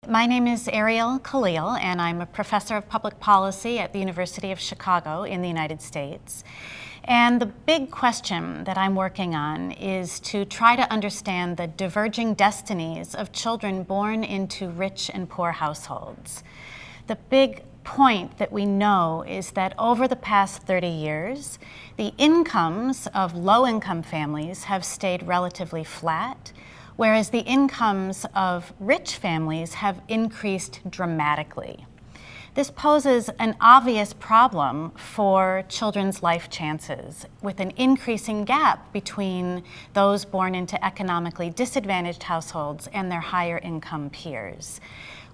My name is Ariel Kalil, and I'm a professor of public policy at the University of Chicago in the United States. And the big question that I'm working on is to try to understand the diverging destinies of children born into rich and poor households. The big point that we know is that over the past 30 years, the incomes of low-income families have stayed relatively flat, whereas the incomes of rich families have increased dramatically. This poses an obvious problem for children's life chances, with an increasing gap between those born into economically disadvantaged households and their higher income peers.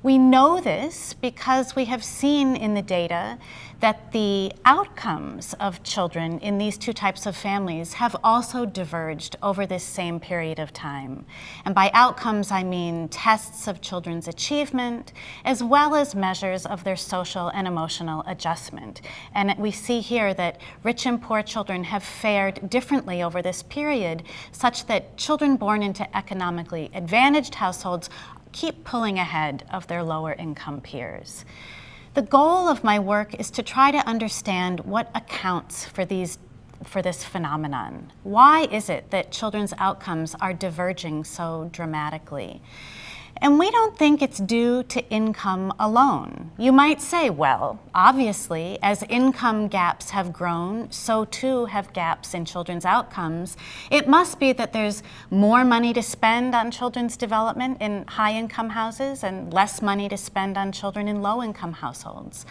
We know this because we have seen in the data that the outcomes of children in these two types of families have also diverged over this same period of time. And by outcomes, I mean tests of children's achievement, as well as measures of their social and emotional adjustment. And we see here that rich and poor children have fared differently over this period, such that children born into economically advantaged households keep pulling ahead of their lower income peers. The goal of my work is to try to understand what accounts for this phenomenon. Why is it that children's outcomes are diverging so dramatically? And we don't think it's due to income alone. You might say, well, obviously, as income gaps have grown, so too have gaps in children's outcomes. It must be that there's more money to spend on children's development in high-income houses and less money to spend on children in low-income households.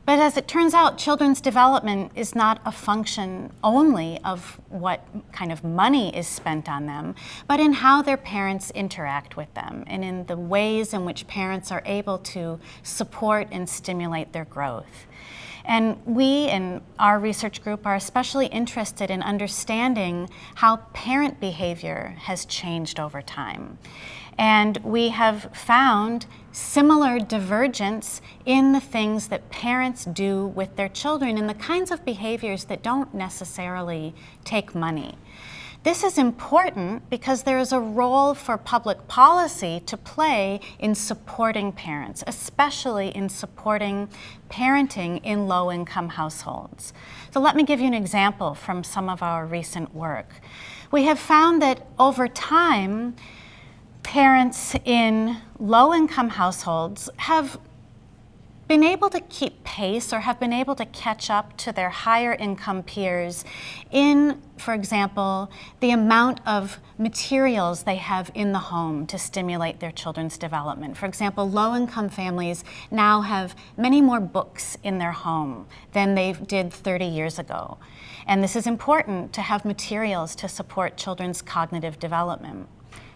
But as it turns out, children's development is not a function only of what kind of money is spent on them, but in how their parents interact with them and in the ways in which parents are able to support and stimulate their growth. And we in our research group are especially interested in understanding how parent behavior has changed over time. And we have found similar divergence in the things that parents do with their children and the kinds of behaviors that don't necessarily take money. This is important because there is a role for public policy to play in supporting parents, especially in supporting parenting in low-income households. So let me give you an example from some of our recent work. We have found that over time, parents in low-income households have been able to keep pace or have been able to catch up to their higher income peers in, for example, the amount of materials they have in the home to stimulate their children's development. For example, low-income families now have many more books in their home than they did 30 years ago. And this is important to have materials to support children's cognitive development.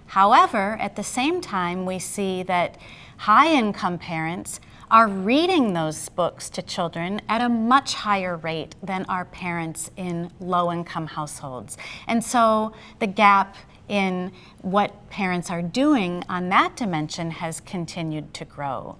However, at the same time, we see that high-income parents are reading those books to children at a much higher rate than our parents in low-income households. And so the gap in what parents are doing on that dimension has continued to grow.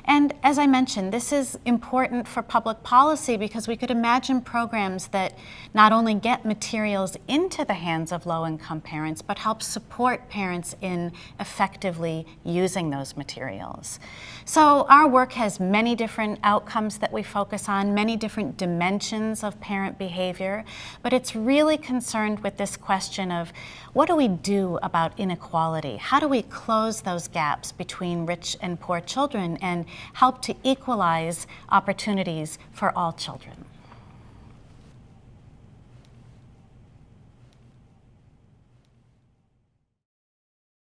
And as I mentioned, this is important for public policy because we could imagine programs that not only get materials into the hands of low-income parents, but help support parents in effectively using those materials. So our work has many different outcomes that we focus on, many different dimensions of parent behavior, but it's really concerned with this question of what do we do about inequality? How do we close those gaps between rich and poor children and help to equalize opportunities for all children?